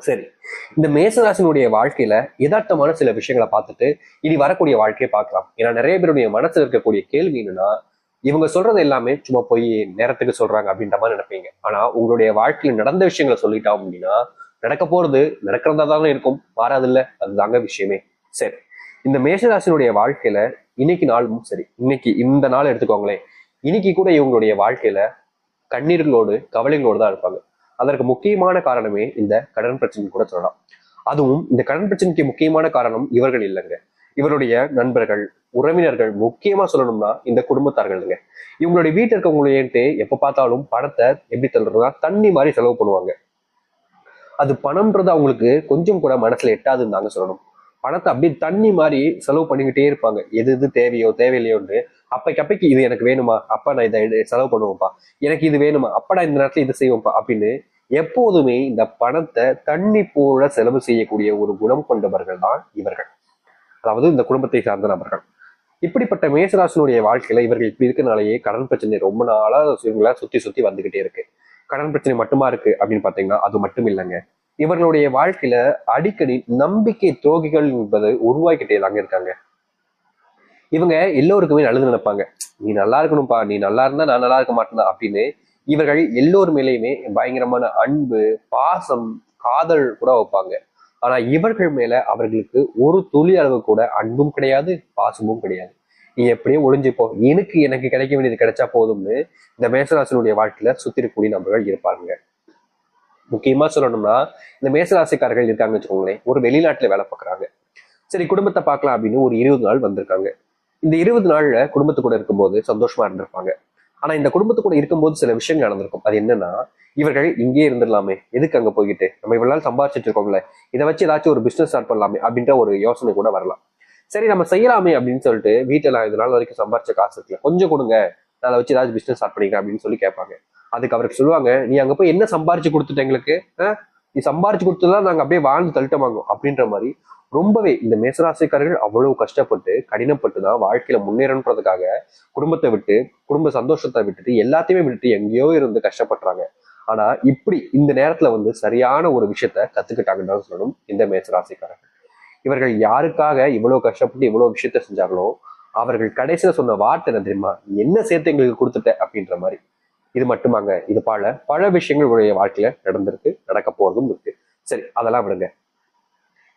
சரி, இந்த மேசராசினுடைய வாழ்க்கையில யதார்த்தமான சில விஷயங்களை பார்த்துட்டு இனி வரக்கூடிய வாழ்க்கையை பார்க்கலாம். ஏன்னா நிறைய பேருடைய மனசுல இருக்கக்கூடிய கேள்வி என்னன்னா, இவங்க சொல்றது எல்லாமே சும்மா போய் நேரத்துக்கு சொல்றாங்க அப்படின்ற மாதிரி நினைப்பீங்க. ஆனா உங்களுடைய வாழ்க்கையில நடந்த விஷயங்களை சொல்லிட்டோம் அப்படின்னா நடக்க போறது நடக்கிறதா தானே இருக்கும், மாறாது இல்ல, அதுதாங்க விஷயமே. சரி, இந்த மேஷராசினுடைய வாழ்க்கையில இன்னைக்கு நாளும் சரி, இன்னைக்கு இந்த நாள் எடுத்துக்கோங்களேன், இன்னைக்கு கூட இவங்களுடைய வாழ்க்கையில கண்ணீர்களோடு கவலைகளோடு தான் இருப்பாங்க. அதற்கு முக்கியமான காரணமே இந்த கடன் பிரச்சனை கூட சொல்லலாம். அதுவும் இந்த கடன் பிரச்சனைக்கு முக்கியமான காரணம் இவர்கள் இல்லைங்க, இவருடைய நண்பர்கள், உறவினர்கள், முக்கியமா சொல்லணும்னா இந்த குடும்பத்தார்கள்ங்க. இவங்களுடைய வீட்டில் இருக்கவங்களையன்ட்டு எப்ப பார்த்தாலும் பணத்தை எப்படி தள்ளுறதுனா தண்ணி மாதிரி செலவு பண்ணுவாங்க. அது பணம்ன்றது அவங்களுக்கு கொஞ்சம் கூட மனசுல எட்டாதுன்னு தாங்க சொல்லணும். பணத்தை அப்படியே தண்ணி மாதிரி செலவு பண்ணிக்கிட்டே இருப்பாங்க. எது எது தேவையோ தேவையில்லையோன்னு அப்பைக்கு இது எனக்கு வேணுமா, அப்ப நான் இதை செலவு பண்ணுவேன்ப்பா, எனக்கு இது வேணுமா, அப்ப நான் இந்த நேரத்துல இதை செய்வேன்ப்பா அப்படின்னு எப்போதுமே இந்த பணத்தை தண்ணி போல செலவு செய்யக்கூடிய ஒரு குணம் கொண்டவர்கள் தான் இவர்கள், அதாவது இந்த குடும்பத்தை சார்ந்த நபர்கள். இப்படிப்பட்ட மேசராசனுடைய வாழ்க்கையில இவர்கள் இப்படி இருக்கனாலேயே கடன் பிரச்சனை ரொம்ப நாளா இவங்கள சுத்தி சுத்தி வந்துகிட்டே இருக்கு. கடன் பிரச்சனை மட்டுமா இருக்கு அப்படின்னு பாத்தீங்கன்னா அது மட்டும் இல்லைங்க, இவர்களுடைய வாழ்க்கையில அடிக்கடி நம்பிக்கை துரோகிகள் என்பது உருவாக்கிட்டே தாங்க இருக்காங்க. இவங்க எல்லோருக்குமே நல்லது நினைப்பாங்க. நீ நல்லா இருக்கணும்ப்பா, நீ நல்லா இருந்தா நான் நல்லா இருக்க மாட்டேன் அப்படின்னு இவர்கள் எல்லோர் மேலேயுமே பயங்கரமான அன்பு, பாசம், காதல் கூட வைப்பாங்க. ஆனா இவர்கள் மேல அவர்களுக்கு ஒரு துளி அளவு கூட அன்பும் கிடையாது, பாசமும் கிடையாது. நீ எப்படியும் ஒளிஞ்சுப்போ, எனக்கு கிடைக்க வேண்டியது கிடைச்சா போதும்னு இந்த மேசராசினுடைய வாழ்க்கையில சுத்திருக்கூடிய நபர்கள் இருப்பாங்க. முக்கியமா சொல்லணும்னா இந்த மேசராசிக்காரர்கள் இருக்காங்கன்னு வச்சுக்கோங்களேன், ஒரு வெளிநாட்டுல வேலை பார்க்குறாங்க. சரி, குடும்பத்தை பார்க்கலாம் அப்படின்னு ஒரு 20 நாள் வந்திருக்காங்க. இந்த 20 நாள்ல குடும்பத்து கூட இருக்கும்போது சந்தோஷமா இருந்திருப்பாங்க. ஆனா இந்த குடும்பத்து கூட இருக்கும்போது சில விஷயங்கள் நடந்திருக்கும். அது என்னன்னா, இவர்கள் இங்கேயே இருந்துடலாமே, எதுக்கு அங்க போய்கிட்டு, நம்ம இவ்வளவு நாள் சம்பாதிச்சுட்டு இருக்கோம்ல, இதை வச்சு ஏதாச்சும் ஒரு பிசினஸ் ஸ்டார்ட் பண்ணலாமே அப்படின்ற ஒரு யோசனை கூட வரலாம். சரி, நம்ம செய்யலாமே அப்படின்னு சொல்லிட்டு வீட்டுல இது நாள் வரைக்கும் சம்பாரிச்ச காசு இருக்குல்ல, கொஞ்சம் கொடுங்க, நான் அதை வச்சு ஏதாச்சும் பிசினஸ் ஸ்டார்ட் பண்ணிக்கிறேன் அப்படின்னு சொல்லி கேட்பாங்க. அதுக்கு அவருக்கு சொல்லுவாங்க, நீ அங்க போய் என்ன சம்பாரிச்சு கொடுத்துட்ட எங்களுக்கு, நீ சம்பாரிச்சு கொடுத்துதான் நாங்க அப்படியே வாழ்ந்து தள்ளிட்ட வாங்கும் அப்படின்ற மாதிரி ரொம்பவே இந்த மேசராசிக்காரர்கள் அவ்வளவு கஷ்டப்பட்டு கடினப்பட்டு தான் வாழ்க்கையில முன்னேறன்றதுக்காக குடும்பத்தை விட்டு, குடும்ப சந்தோஷத்தை விட்டுட்டு, எல்லாத்தையுமே விட்டுட்டு எங்கேயோ இருந்து கஷ்டப்படுறாங்க. ஆனா இப்படி இந்த நேரத்துல வந்து சரியான ஒரு விஷயத்த கத்துக்கிட்டாங்கன்னு சொல்லணும் இந்த மேசராசிக்காரர்கள். இவர்கள் யாருக்காக இவ்வளவு கஷ்டப்பட்டு இவ்வளவு விஷயத்த செஞ்சாங்களோ அவர்கள் கடைசியில சொன்ன வார்த்தை என்ன தெரியுமா, என்ன சேர்த்து எங்களுக்கு கொடுத்துட்ட அப்படின்ற மாதிரி. இது மட்டுமாங்க, இது பல விஷயங்கள் உடைய வாழ்க்கையில நடந்திருக்கு, நடக்க போறதும் இருக்கு. சரி, அதெல்லாம் விடுங்க.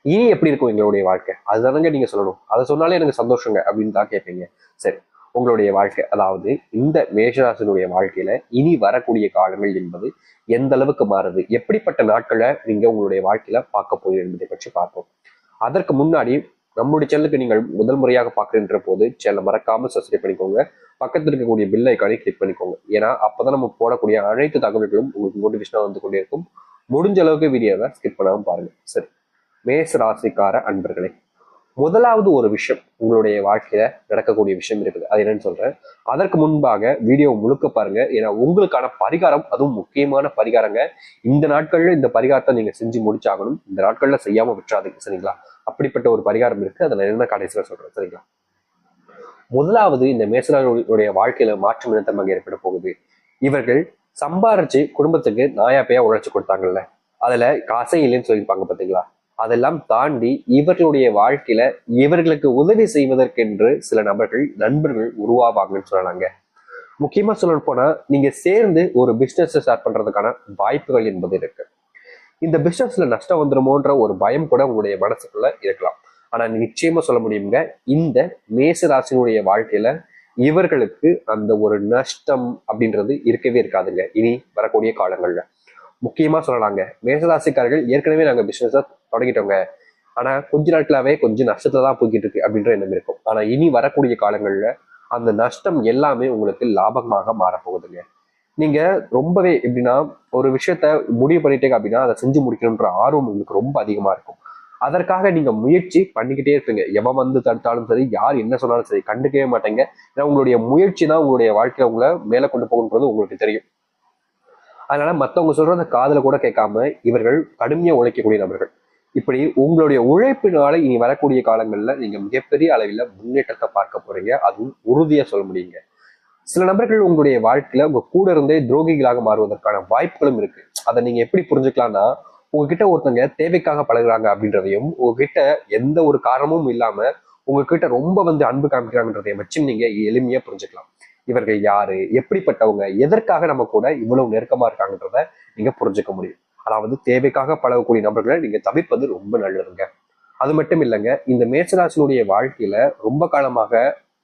இனி எப்படி இருக்கும் எங்களுடைய வாழ்க்கை, அதுதானங்க நீங்க சொல்லணும். அதை சொன்னாலே எனக்கு சந்தோஷங்க அப்படின்னு தான் கேட்பீங்க. சரி, உங்களுடைய வாழ்க்கை, அதாவது இந்த மேஷராசினுடைய வாழ்க்கையில இனி வரக்கூடிய காலங்கள் என்பது எந்த அளவுக்கு மாறுது, எப்படிப்பட்ட நாட்களை நீங்க உங்களுடைய வாழ்க்கையில பார்க்க போய் என்பதை பற்றி பார்ப்போம். அதற்கு முன்னாடி நம்முடைய சேனலுக்கு நீங்கள் முதல் முறையாக பார்க்கின்ற போது சேனலை மறக்காம சப்ஸ்கிரைப் பண்ணிக்கோங்க, பக்கத்தில் இருக்கக்கூடிய பில் ஐக்கானை கிளிக் பண்ணிக்கோங்க. ஏன்னா அப்பதான் நம்ம போடக்கூடிய அனைத்து தகவல்களும் உங்களுக்கு நோட்டிபிகேஷனா வந்து கொண்டே இருக்கும். முடிஞ்ச அளவுக்கு வீடியோவை ஸ்கிப் பண்ணாம பாருங்க. சரி, மேஷ ராசிக்கார அன்பர்களே, முதலாவது ஒரு விஷயம் உங்களுடைய வாழ்க்கையில நடக்கக்கூடிய விஷயம் இருக்குது, அது என்னன்னு சொல்றேன். அதற்கு முன்பாக வீடியோ முழுக்க பாருங்க, ஏன்னா உங்களுக்கான பரிகாரம், அதுவும் முக்கியமான பரிகாரங்க. இந்த நாட்கள்ல இந்த பரிகாரத்தை நீங்க செஞ்சு முடிச்சாகணும், இந்த நாட்கள்ல செய்யாம விட்டுறாதீங்க, சரிங்களா? அப்படிப்பட்ட ஒரு பரிகாரம் இருக்கு, அதை நான் என்ன கடைசியில சொல்றேன், சரிங்களா? முதலாவது, இந்த மேசராஜனுடைய வாழ்க்கையில மாற்றம் நிறுத்தமாக ஏற்பட போகுது. இவர்கள் சம்பாரிச்சு குடும்பத்துக்கு நாயாப்பையா உழைச்சு கொடுத்தாங்கல்ல, அதுல காசே இல்லைன்னு சொல்லியிருப்பாங்க பாத்தீங்களா, அதெல்லாம் தாண்டி இவர்களுடைய வாழ்க்கையில இவர்களுக்கு உதவி செய்வதற்கென்று சில நபர்கள், நண்பர்கள் உருவாவாங்கன்னு சொல்லலாங்க. முக்கியமா சொல்ல போனா, நீங்க சேர்ந்து ஒரு பிசினஸ் ஸ்டார்ட் பண்றதுக்கான வாய்ப்புகள் என்பது இருக்கு. இந்த பிசினஸ்ல நஷ்டம் வந்துருமோன்ற ஒரு பயம் கூட உங்களுடைய மனசுக்குள்ள இருக்கலாம். ஆனா நிச்சயமா சொல்ல முடியுங்க, இந்த மேச ராசினுடைய வாழ்க்கையில இவர்களுக்கு அந்த ஒரு நஷ்டம் அப்படின்றது இருக்கவே இருக்காதுங்க இனி வரக்கூடிய காலங்கள்ல. முக்கியமா சொல்லலாங்க, மேசராசிக்காரர்கள் ஏற்கனவே நாங்க பிசினஸ் தொடங்கிட்டோங்க, ஆனா கொஞ்ச நாட்களாவே கொஞ்சம் நஷ்டத்தை தான் போய்கிட்டு இருக்கு அப்படின்ற எண்ணம் இருக்கும். ஆனா இனி வரக்கூடிய காலங்கள்ல அந்த நஷ்டம் எல்லாமே உங்களுக்கு லாபமாக மாறப்போகுதுங்க. நீங்க ரொம்பவே எப்படின்னா, ஒரு விஷயத்த முடிவு பண்ணிட்டீங்க அப்படின்னா அதை செஞ்சு முடிக்கணுன்ற ஆர்வம் உங்களுக்கு ரொம்ப அதிகமா இருக்கும். அதற்காக நீங்க முயற்சி பண்ணிக்கிட்டே இருப்பீங்க. எவன் வந்து தடுத்தாலும் சரி, யார் என்ன சொன்னாலும் சரி, கண்டுக்கவே மாட்டேங்க. ஏன்னா உங்களுடைய முயற்சி தான் உங்களுடைய வாழ்க்கையில உங்களை மேல கொண்டு போகுன்றது உங்களுக்கு தெரியும். அதனால மத்தவங்க சொல்றத காதுல கூட கேட்காம இவர்கள் கடுமையா உழைக்கக்கூடிய நபர்கள். இப்படி உங்களுடைய உழைப்பினால இனி வரக்கூடிய காலங்கள்ல நீங்க மிகப்பெரிய அளவில் முன்னேற்றத்தை பார்க்க போறீங்க, அதுவும் உறுதியா சொல்ல முடியுங்க. சில நபர்கள் உங்களுடைய வாழ்க்கையில உங்க கூட இருந்தே துரோகிகளாக மாறுவதற்கான வாய்ப்புகளும் இருக்கு. அதை நீங்க எப்படி புரிஞ்சுக்கலாம்னா, உங்ககிட்ட ஒருத்தங்க தேவைக்காக பழகுறாங்க அப்படின்றதையும், உங்ககிட்ட எந்த ஒரு காரணமும் இல்லாம உங்ககிட்ட ரொம்ப அன்பு காமிக்கிறாங்கன்றதையும் வச்சு நீங்க எளிமையா புரிஞ்சுக்கலாம். இவர்கள் யாரு, எப்படிப்பட்டவங்க, எதற்காக நம்ம கூட இவ்வளவு நெருக்கமா இருக்காங்கன்றத நீங்க புரிஞ்சுக்க முடியும். அதாவது தேவைக்காக பழகக்கூடிய நபர்களை நீங்க தவிர்ப்பது ரொம்ப நல்லதுங்க. அது மட்டும் இல்லைங்க, இந்த மேஷராசினுடைய வாழ்க்கையில ரொம்ப காலமாக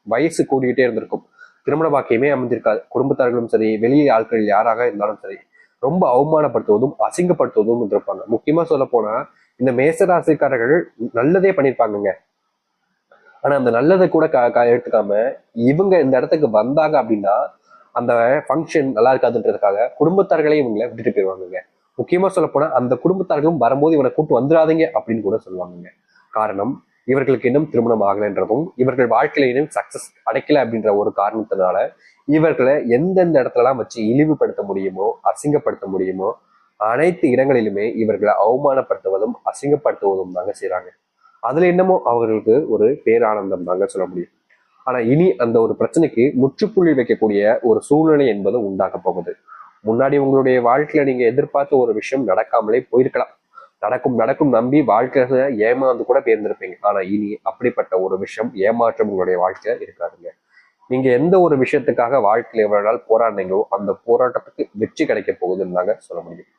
வயசு கூடிக்கிட்டே இருந்திருக்கும். திருமண பாக்கியமே அமைஞ்சிருக்காது. குடும்பத்தார்களும் சரி, வெளியே ஆட்கள் யாராக இருந்தாலும் சரி, ரொம்ப அவமானப்படுத்துவதும் அசிங்கப்படுத்துவதும் இருந்திருப்பாங்க. முக்கியமா சொல்ல போனா இந்த மேசராசிக்காரர்கள் நல்லதே பண்ணியிருப்பாங்கங்க. ஆனா அந்த நல்லதை கூட எடுத்துக்காம இவங்க இந்த இடத்துக்கு வந்தாங்க அப்படின்னா அந்த ஃபங்க்ஷன் நல்லா இருக்காதுன்றதுக்காக குடும்பத்தார்களே இவங்களை விட்டுட்டு போயிடுவாங்க. முக்கியமா சொல்ல போனா அந்த குடும்பத்தார்களும் வரும்போது இவனை கூட்டு வந்துடாதீங்க அப்படின்னு கூட சொல்லுவாங்க. காரணம், இவர்களுக்கு இன்னும் திருமணம் ஆகலைன்றதும் இவர்கள் வாழ்க்கையில இன்னும் சக்சஸ் அடைக்கல அப்படின்ற ஒரு காரணத்தினால இவர்களை எந்தெந்த இடத்துலலாம் வச்சு இழிவுபடுத்த முடியுமோ, அசிங்கப்படுத்த முடியுமோ, அனைத்து இடங்களிலுமே இவர்களை அவமானப்படுத்துவதும் அசிங்கப்படுத்துவதும் தாங்க செய்யறாங்க. அதுல என்னமோ அவர்களுக்கு ஒரு பேரானந்தம் தாங்க சொல்ல முடியும். ஆனா இனி அந்த ஒரு பிரச்சனைக்கு முற்றுப்புள்ளி வைக்கக்கூடிய ஒரு சூழ்நிலை என்பது உண்டாக போகுது. முன்னாடி உங்களுடைய வாழ்க்கையில நீங்க எதிர்பார்த்த ஒரு விஷயம் நடக்காமலே போயிருக்கலாம். நடக்கும் நடக்கும் நம்பி வாழ்க்கையில ஏமாந்து கூட போயிருந்திருப்பீங்க. ஆனா இனி அப்படிப்பட்ட ஒரு விஷயம், ஏமாற்றம் உங்களுடைய வாழ்க்கையில இருக்காதுங்க. நீங்க எந்த ஒரு விஷயத்துக்காக வாழ்க்கையில எவ்வளவு நாள் போராடினீங்களோ அந்த போராட்டத்துக்கு வெற்றி கிடைக்க போகுதுன்னு தாங்க சொல்ல முடியும்.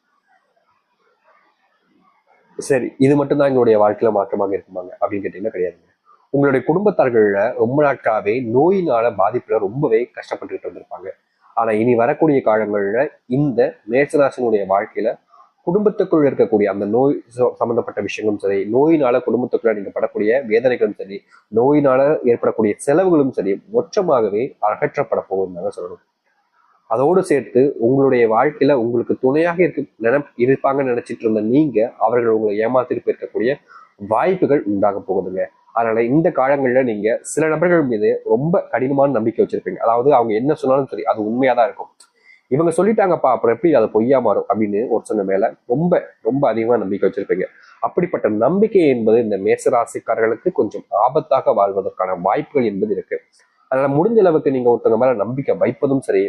சரி, இது மட்டும் தான் எங்களுடைய வாழ்க்கையில மாற்றமாக இருக்குமாங்க அப்படின்னு கேட்டீங்கன்னா கிடையாதுங்க. உங்களுடைய குடும்பத்தார்கள்ல ரொம்ப நாட்களாவே நோயினால பாதிப்புல ரொம்பவே கஷ்டப்பட்டுட்டு இருந்திருப்பாங்க. ஆனா இனி வரக்கூடிய காலங்கள்ல இந்த மேசராசினுடைய வாழ்க்கையில குடும்பத்துக்குள் இருக்கக்கூடிய அந்த நோய் சம்பந்தப்பட்ட விஷயங்களும் சரி, நோயினால குடும்பத்துக்குள்ள நீங்க படக்கூடிய வேதனைகளும் சரி, நோயினால ஏற்படக்கூடிய செலவுகளும் சரி மொத்தமாகவே அகற்றப்பட போகுதுன்னு சொல்லணும். அதோடு சேர்த்து உங்களுடைய வாழ்க்கையில உங்களுக்கு துணையாக இருப்பாங்கன்னு நினைச்சிட்டு இருந்த நீங்க அவர்கள் உங்களை ஏமாத்திட்டு போயிருக்கக்கூடிய வாய்ப்புகள் உண்டாக போகுதுங்க. அதனால இந்த காலங்கள்ல நீங்க சில நபர்கள் மீது ரொம்ப கடினமான நம்பிக்கை வச்சிருப்பீங்க. அதாவது அவங்க என்ன சொன்னாலும் சரி அது உண்மையாதான் இருக்கும். இவங்க சொல்லிட்டாங்கப்பா அப்புறம் எப்படி அதை பொய்யா மாறும் அப்படின்னு ஒருத்தங்க மேல ரொம்ப ரொம்ப அதிகமா நம்பிக்கை வச்சிருப்பீங்க. அப்படிப்பட்ட நம்பிக்கை என்பது இந்த மேசராசிக்காரர்களுக்கு கொஞ்சம் ஆபத்தாக வாழ்வதற்கான வாய்ப்புகள் என்பது இருக்கு. அதனால முடிஞ்ச அளவுக்கு நீங்க ஒருத்தவங்க மேல நம்பிக்கை வைப்பதும் சரி,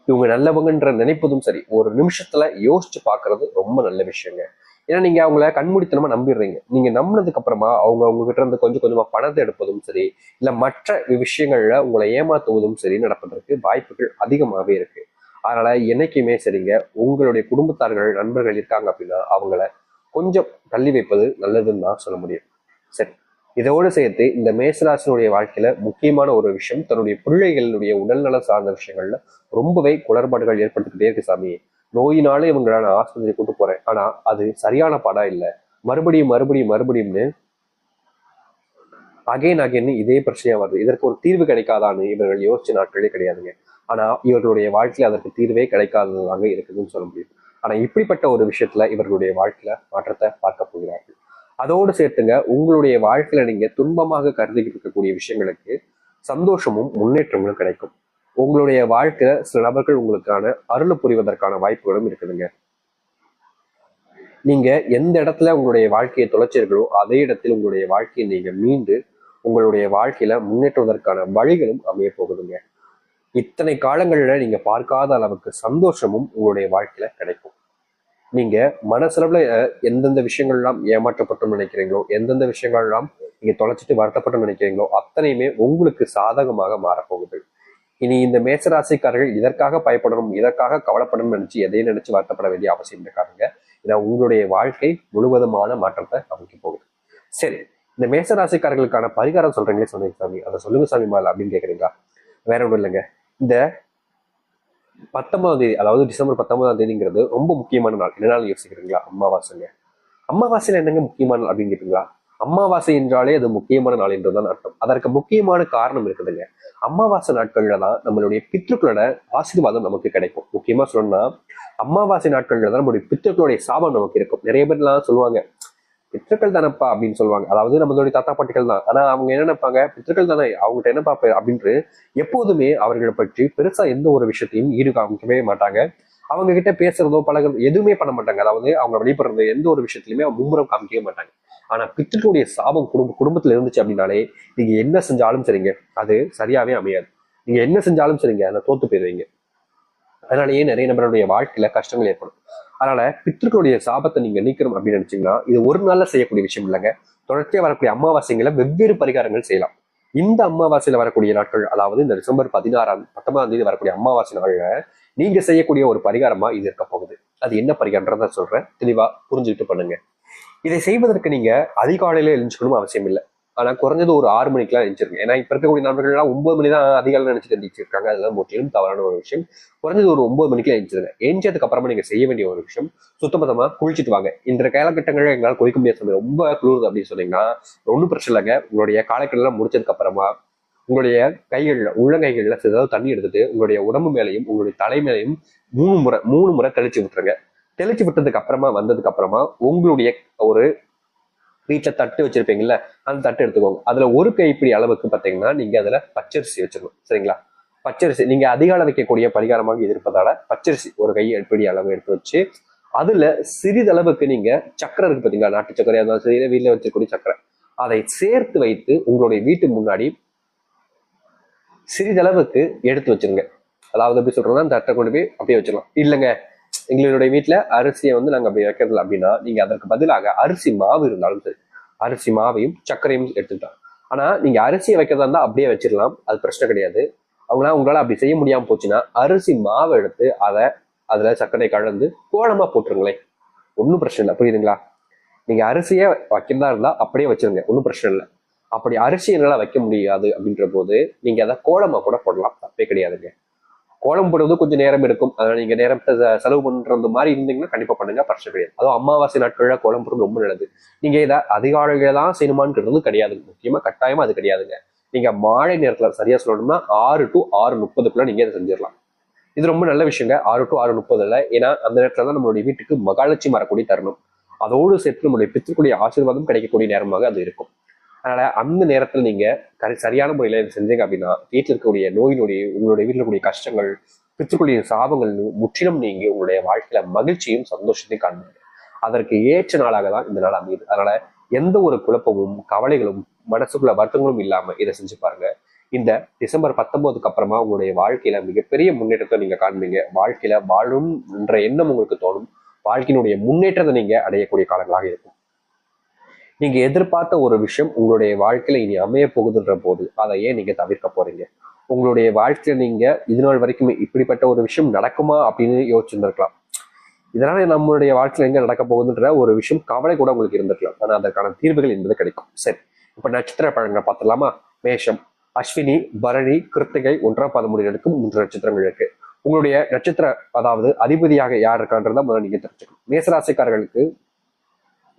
இவங்க நல்லவங்கன்ற நினைப்பதும் சரி, ஒரு நிமிஷத்துல யோசிச்சு பாக்குறது ரொம்ப நல்ல விஷயங்க. ஏன்னா நீங்க அவங்கள கண்மூடித்தனமா நம்பிடுறீங்க. நீங்க நம்பினதுக்கு அப்புறமா அவங்க கிட்ட இருந்து கொஞ்சம் கொஞ்சமா பணத்தை எடுப்பதும் சரி, இல்ல மற்ற விஷயங்கள்ல உங்களை ஏமாத்துவதும் சரி நடப்பதற்கு வாய்ப்புகள் அதிகமாகவே இருக்கு. அதனால என்னைக்குமே சரிங்க, உங்களுடைய குடும்பத்தார்கள் நண்பர்கள் இருக்காங்க அப்படின்னா அவங்கள கொஞ்சம் தள்ளி வைப்பது நல்லதுன்னு தான் சொல்ல முடியும். சரி, இதோடு சேர்த்து இந்த மேசராசினுடைய வாழ்க்கையில முக்கியமான ஒரு விஷயம், தன்னுடைய பிள்ளைகளுடைய உடல்நல சார்ந்த விஷயங்கள்ல ரொம்பவே குளறுபாடுகள் ஏற்பட்டுக்கிட்டே இருக்கு சாமி. நோயினாலே இவங்களை நான் ஆஸ்பத்திரி கூட்டு போறேன், ஆனா அது சரியான பாடம் இல்லை, மறுபடியும் மறுபடியும் மறுபடியும்னு அகைன் அகைன் இதே பிரச்சனையா வருது. இதற்கு ஒரு தீர்வு கிடைக்காதான்னு இவர்கள் யோசிச்ச நாட்களே கிடையாதுங்க. ஆனா இவர்களுடைய வாழ்க்கையில அதற்கு தீர்வே கிடைக்காததாக இருக்குதுன்னு சொல்ல முடியும். ஆனா இப்படிப்பட்ட ஒரு விஷயத்துல இவர்களுடைய வாழ்க்கையில மாற்றத்தை பார்க்க போகிறார்கள். அதோடு சேர்த்துங்க, உங்களுடைய வாழ்க்கையில நீங்க துன்பமாக கருதிக்கிட்டு இருக்கக்கூடிய விஷயங்களுக்கு சந்தோஷமும் முன்னேற்றங்களும் கிடைக்கும். உங்களுடைய வாழ்க்கையில சில நபர்கள் உங்களுக்கான அருள் புரிவதற்கான வாய்ப்புகளும் இருக்குதுங்க. நீங்க எந்த இடத்துல உங்களுடைய வாழ்க்கையை தொலைச்சீர்களோ அதே இடத்தில் உங்களுடைய வாழ்க்கையை நீங்க மீண்டு உங்களுடைய வாழ்க்கையில முன்னேற்றுவதற்கான வழிகளும் அமைய போகுதுங்க. இத்தனை காலங்கள்ல நீங்க பார்க்காத அளவுக்கு சந்தோஷமும் உங்களுடைய வாழ்க்கையில கிடைக்கும். நீங்க மனசளவுல எந்தெந்த விஷயங்கள்லாம் ஏமாற்றப்பட்டும் நினைக்கிறீங்களோ, எந்தெந்த விஷயங்கள்லாம் நீங்க தொலைச்சிட்டு வருத்தப்பட்டு நினைக்கிறீங்களோ அத்தனையுமே உங்களுக்கு சாதகமாக மாறப்போகுது. இனி இந்த மேசராசிக்காரர்கள் இதற்காக பயப்படணும், இதற்காக கவலைப்படணும்னு நினைச்சு எதையும் நினைச்சு வருத்தப்பட வேண்டிய அவசியம் இருக்காருங்க. ஏன்னா உங்களுடைய வாழ்க்கை முழுவதுமான மாற்றத்தை அமைக்க போகுது. சரி, இந்த மேசராசிக்காரர்களுக்கான பரிகாரம் சொல்றீங்களே சொன்னீங்க சாமி, அதை சொல்லுங்க சாமி மேல அப்படின்னு கேக்குறீங்களா? வேற ஒன்றும் இல்லைங்க. இந்த 19ஆம் தேதி, அதாவது டிசம்பர் 19ஆம் தேதிங்கிறது ரொம்ப முக்கியமான நாள். என்ன நாள் யோசிக்கிறீங்களா? அமாவாசைங்க. அமாவாசையில என்னங்க முக்கியமான நாள் அப்படின்னு கேட்டீங்களா? அமாவாசை என்றாலே அது முக்கியமான நாள் என்றுதான் அர்த்தம். அதற்கு முக்கியமான காரணம் இருக்குதுங்க. அமாவாசை நாட்கள்ல தான் நம்மளுடைய பித்ருக்களோட ஆசீர்வாதம் நமக்கு கிடைக்கும். முக்கியமா சொல்லணும்னா அமாவாசை நாட்கள்ல தான் நம்மளுடைய பித்ருக்களுடைய சாபம் நமக்கு இருக்கும். நிறைய பேர் எல்லாம் சொல்லுவாங்க பித்ருக்கள் தானப்பா அப்படின்னு சொல்லுவாங்க. அதாவது நம்மளுடைய தாத்தா பாட்டிகள் தான். ஆனா அவங்க என்ன நினைப்பாங்க, பித்ருக்கள் தானே அவங்ககிட்ட என்ன பாப்ப அப்படின்ட்டு எப்போதுமே அவர்களை பற்றி பெருசா எந்த ஒரு விஷயத்தையும் ஈடு காமிக்கவே மாட்டாங்க. அவங்க கிட்ட பேசுறதோ பழகிறதோ எதுவுமே பண்ண மாட்டாங்க. அதாவது அவங்க வெளிப்படுறது எந்த ஒரு விஷயத்திலுமே மும்முரம் காமிக்கவே மாட்டாங்க. ஆனா பித்ருக்களுடைய சாபம் குடும்பத்துல இருந்துச்சு அப்படின்னாலே நீங்க என்ன செஞ்சாலும் சரிங்க அது சரியாவே அமையாது. நீங்க என்ன செஞ்சாலும் சரிங்க அதை தோத்து போயிருவீங்க. அதனாலேயே நிறைய நபருடைய வாழ்க்கையில கஷ்டங்கள் ஏற்படும். அதனால பித்ருக்களுடைய சாபத்தை நீங்க நீக்கணும் அப்படின்னு நினைச்சீங்கன்னா இது ஒரு நாள்ல செய்யக்கூடிய விஷயம் இல்லைங்க. தொடர்ச்சியா வரக்கூடிய அமாவாசைகளை வெவ்வேறு பரிகாரங்கள் செய்யலாம். இந்த அமாவாசையில வரக்கூடிய நாட்கள், அதாவது இந்த டிசம்பர் 19ஆம் தேதி வரக்கூடிய அமாவாசை நாள்ல நீங்க செய்யக்கூடிய ஒரு பரிகாரமா இது இருக்க போகுது. அது என்ன பரிகாரம்ன்றத சொல்றேன், தெளிவா புரிஞ்சுக்கிட்டு பண்ணுங்க. இதை செய்வதற்கு நீங்க அதிகாலையில எழுஞ்சுக்கணும் அவசியம் இல்லை. ஆனா குறைஞ்சது ஒரு 6 மணிக்கெல்லாம் எழுந்திருங்க. ஏன்னா இப்ப இருக்கக்கூடிய நண்பர்கள்லாம் 9 மணி தான் அதிகாலை நினைச்சிட்டு எழுந்திருக்காங்க. அதெல்லாம் முற்றிலும் தவறான ஒரு விஷயம். குறைஞ்சது ஒரு 9 மணிக்கு எழுந்திருங்க. எழுந்ததுக்கு அப்புறமா நீங்க செய்ய வேண்டிய ஒரு விஷயம், சுத்தபத்தமா குளிச்சுட்டு வாங்க. இந்த காலகட்டங்களில் எங்களால் குளிக்க முடியாத சமயம் ரொம்ப குளிருது அப்படின்னு சொன்னீங்கன்னா ஒன்றும் பிரச்சனை இல்லைங்க. உங்களுடைய காலக்கட்டெல்லாம் முடிச்சதுக்கு அப்புறமா உங்களுடைய கைகள்ல உள்ளங்கைகள்ல சிறிதாவது தண்ணி எடுத்துட்டு உங்களுடைய உடம்பு மேலையும் உங்களுடைய தலை மேலையும் 3 முறை தெளிச்சு விட்டுருங்க. தெளிச்சு விட்டதுக்கு அப்புறமா வந்ததுக்கு அப்புறமா உங்களுடைய ஒரு வீட்டுல தட்டு வச்சிருப்பீங்கல்ல, அந்த தட்டு எடுத்துக்கோங்க. அதுல ஒரு கைப்பிடி அளவுக்கு பாத்தீங்கன்னா நீங்க அதுல பச்சரிசி வச்சிடணும். சரிங்களா? பச்சரிசி நீங்க அதிகால வைக்கக்கூடிய பரிகாரமாக இருப்பதால பச்சரிசி ஒரு கைப்பிடி அளவு எடுத்து வச்சு அதுல சிறிதளவுக்கு நீங்க சக்கரை இருக்கு பாத்தீங்களா, நாட்டு சக்கரை இருந்தாலும் சரி, வீட்டுல வச்சிருக்கக்கூடிய சக்கரை, அதை சேர்த்து வைத்து உங்களுடைய வீட்டு முன்னாடி சிறிதளவுக்கு எடுத்து வச்சிருங்க. அதாவது எப்படி சொல்றோம்னா அந்த தட்டை கொண்டு போய் அப்படியே வச்சிடலாம். இல்லைங்க எங்களுடைய வீட்டுல அரிசியை நாங்க அப்படி வைக்கிறது அப்படின்னா நீங்க அதற்கு பதிலாக அரிசி மாவு இருந்தாலும் சரி, அரிசி மாவையும் சர்க்கரையும் எடுத்துக்கலாம். ஆனா நீங்க அரிசியை வைக்கிறதா இருந்தா அப்படியே வச்சிடலாம், அது பிரச்சனை கிடையாது. உங்களால அப்படி செய்ய முடியாம போச்சுன்னா அரிசி மாவை எடுத்து அதுல சர்க்கரை கலந்து கோலமா போட்டுருங்களேன், ஒன்றும் பிரச்சனை இல்லை. புரியுதுங்களா? நீங்க அரிசியை வைக்கிறதா இருந்தா அப்படியே வச்சிருங்க, ஒன்றும் பிரச்சனை இல்லை. அப்படி அரிசி என்னால வைக்க முடியாது அப்படின்ற போது நீங்க அதை கோலமா கூட போடலாம், தப்பே கிடையாதுங்க. கோலம் போடுவது கொஞ்சம் நேரம் எடுக்கும். அதனால நீங்க நேரத்தை செலவு பண்றது மாதிரி இருந்தீங்கன்னா கண்டிப்பா பண்ணுங்க, பிரச்சனை கிடையாது. அதுவும் அமாவாசை நாட்கள்ல கோலம் போடுறது ரொம்ப நல்லது. நீங்க இதை அதிகாலையில தான் செய்யணுமான்னு கிடையாது, முக்கியமா கட்டாயமா அது கிடையாதுங்க. நீங்க மாலை நேரத்துல சரியா சொல்லணும்னா 6 to 6:30 நீங்க இதை செஞ்சிடலாம். இது ரொம்ப நல்ல விஷயங்க. 6 to 6:30 ஏன்னா அந்த நேரத்துல தான் நம்மளுடைய வீட்டுக்கு மகாலட்சுமி வரக்கூடிய தருணம். அதோடு சேர்த்து நம்மளுடைய பித்திருக்குடைய ஆசீர்வாதம் கிடைக்கக்கூடிய நேரமாக அது இருக்கும். அதனால அந்த நேரத்துல நீங்க சரியான முறையில செஞ்சீங்க அப்படின்னா வீட்டில் இருக்கக்கூடிய நோயினுடைய உங்களுடைய வீட்டில் இருக்கக்கூடிய கஷ்டங்கள், பித்துக்குடைய சாபங்கள் முற்றிலும் நீங்க உங்களுடைய வாழ்க்கையில மகிழ்ச்சியும் சந்தோஷத்தையும் காண்பீங்க. அதற்கு ஏற்ற நாளாக தான் இந்த நாள் அமையுது. அதனால எந்த ஒரு குழப்பமும் கவலைகளும் மனசுக்குள்ள வருத்தங்களும் இல்லாம இதை செஞ்சு பாருங்க. இந்த டிசம்பர் 19க்கு அப்புறமா உங்களுடைய வாழ்க்கையில மிகப்பெரிய முன்னேற்றத்தை நீங்க காண்பீங்க. வாழ்க்கையில வாழும் என்ற எண்ணம் உங்களுக்கு தோணும். வாழ்க்கையினுடைய முன்னேற்றத்தை நீங்க அடையக்கூடிய காலங்களாக இருக்கும். நீங்க எதிர்பார்த்த ஒரு விஷயம் உங்களுடைய வாழ்க்கையில இனி அமைய போகுதுன்ற போது அதை ஏன் நீங்க தவிர்க்க போறீங்க? உங்களுடைய வாழ்க்கையில நீங்க இது நாள் வரைக்கும் இப்படிப்பட்ட ஒரு விஷயம் நடக்குமா அப்படின்னு யோசிச்சிருந்திருக்கலாம். இதனால நம்மளுடைய வாழ்க்கையில எங்க நடக்க போகுதுன்ற ஒரு விஷயம் கவலை கூட உங்களுக்கு இருந்திருக்கலாம். ஆனா அதற்கான தீர்வுகள் என்பது கிடைக்கும். சரி, இப்ப நட்சத்திர பழங்களை பார்த்துடலாமா? மேஷம், அஸ்வினி, பரணி, கிருத்திகை, 1ஆம் பாதம் முடிவெடுக்கும் 3 நட்சத்திரங்கள் இருக்கு. உங்களுடைய நட்சத்திர அதாவது அதிபதியாக யார் இருக்கான்றத முதல்ல நீங்க தெரிஞ்சுக்கணும். மேசராசிக்காரர்களுக்கு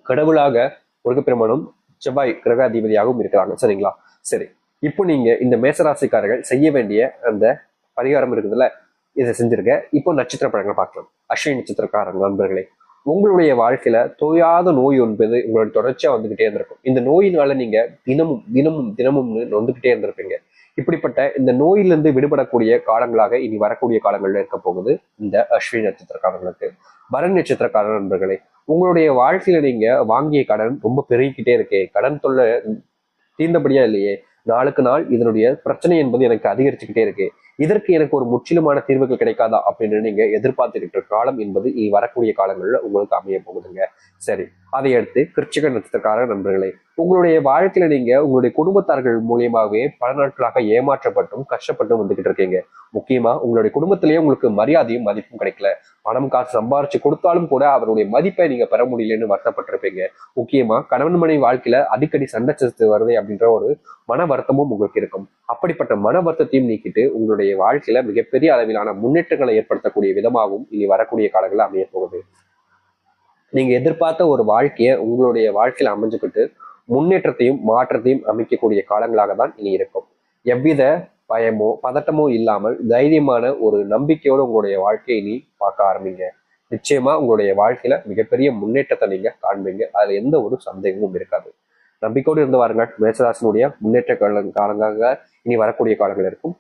கடவுளாக முருகப்பெருமானும் செவ்வாய் கிரக அதிபதியாகவும் இருக்கிறாங்க. சரிங்களா? சரி, இப்போ நீங்க இந்த மேசராசிக்காரர்கள் செய்ய வேண்டிய அந்த பரிகாரம் இருக்குதுல்ல, இதை செஞ்சிருக்க. இப்போ நட்சத்திர பழங்களை பார்க்கலாம். அஸ்வினி நட்சத்திரக்காரங்க நண்பர்களே, உங்களுடைய வாழ்க்கையில தோயாத நோய் என்பது உங்களுடைய தொடர்ச்சியா வந்துகிட்டே இருந்திருக்கும். இந்த நோயினால நீங்க தினமும் தினமும் தினமும் நொந்துகிட்டே இருந்திருப்பீங்க. இப்படிப்பட்ட இந்த நோயிலிருந்து விடுபடக்கூடிய காலங்களாக இனி வரக்கூடிய காலங்கள்ல இருக்க போகுது இந்த அஸ்வினி நட்சத்திரக்காரர்களுக்கு. பரணி நட்சத்திரக்கார நண்பர்களே, உங்களுடைய வாழ்க்கையில நீங்க வாங்கிய கடன் ரொம்ப பெருகிக்கிட்டே இருக்கே, கடன் தொல்லை தீர்ந்தபடியா இல்லையே, நாளுக்கு நாள் இதனுடைய பிரச்சனை என்பது எனக்கு அதிகரிச்சுக்கிட்டே இருக்கு, இதற்கு எனக்கு ஒரு முற்றிலுமான தீர்வுகள் கிடைக்காதா அப்படின்னு நீங்க எதிர்பார்த்துக்கிட்ட காலம் என்பது இனி வரக்கூடிய காலங்கள்ல உங்களுக்கு அமைய போகுதுங்க. சரி, அதை அடுத்து கிருச்சிக நட்சத்திரக்கார நண்பர்களே, உங்களுடைய வாழ்க்கையில நீங்க உங்களுடைய குடும்பத்தார்கள் மூலியமாகவே பல நாட்களாக ஏமாற்றப்பட்டும் கஷ்டப்பட்டும் வந்துகிட்டு இருக்கீங்க. முக்கியமா உங்களுடைய குடும்பத்திலேயே உங்களுக்கு மரியாதையும் மதிப்பும் கிடைக்கல. பணம் காசு சம்பாரிச்சு கொடுத்தாலும் கூட அவருடைய மதிப்பை நீங்க பெற முடியலன்னு வருத்தப்பட்டிருப்பீங்க. முக்கியமா கணவன் மனைவி வாழ்க்கையில அடிக்கடி சண்டை சச்சரவு வருது அப்படின்ற ஒரு மன வருத்தமும் உங்களுக்கு இருக்கும். அப்படிப்பட்ட மன வருத்தத்தையும் நீக்கிட்டு உங்களுடைய வாழ்க்கையில மிகப்பெரிய அளவிலான முன்னேற்றங்களை ஏற்படுத்தக்கூடிய விதமாகவும் இனி வரக்கூடிய காலங்களில் அமைய போகுது. நீங்க எதிர்பார்த்த ஒரு வாழ்க்கையை உங்களுடைய வாழ்க்கையில அமைஞ்சுக்கிட்டு முன்னேற்றத்தையும் மாற்றத்தையும் அமைக்கக்கூடிய காலங்களாக தான் இனி இருக்கும். எவ்வித பயமோ பதட்டமோ இல்லாமல் தைரியமான ஒரு நம்பிக்கையோடு உங்களுடைய வாழ்க்கையை நீ பார்க்க ஆரம்பிங்க. நிச்சயமா உங்களுடைய வாழ்க்கையில மிகப்பெரிய முன்னேற்றத்தை நீங்க காண்பீங்க. அதுல எந்த ஒரு சந்தேகமும் இருக்காது. நம்பிக்கையோடு இருந்து வாருங்கள். மேசராசினுடைய முன்னேற்ற காலங்களாக இனி வரக்கூடிய காலங்கள் இருக்கும்.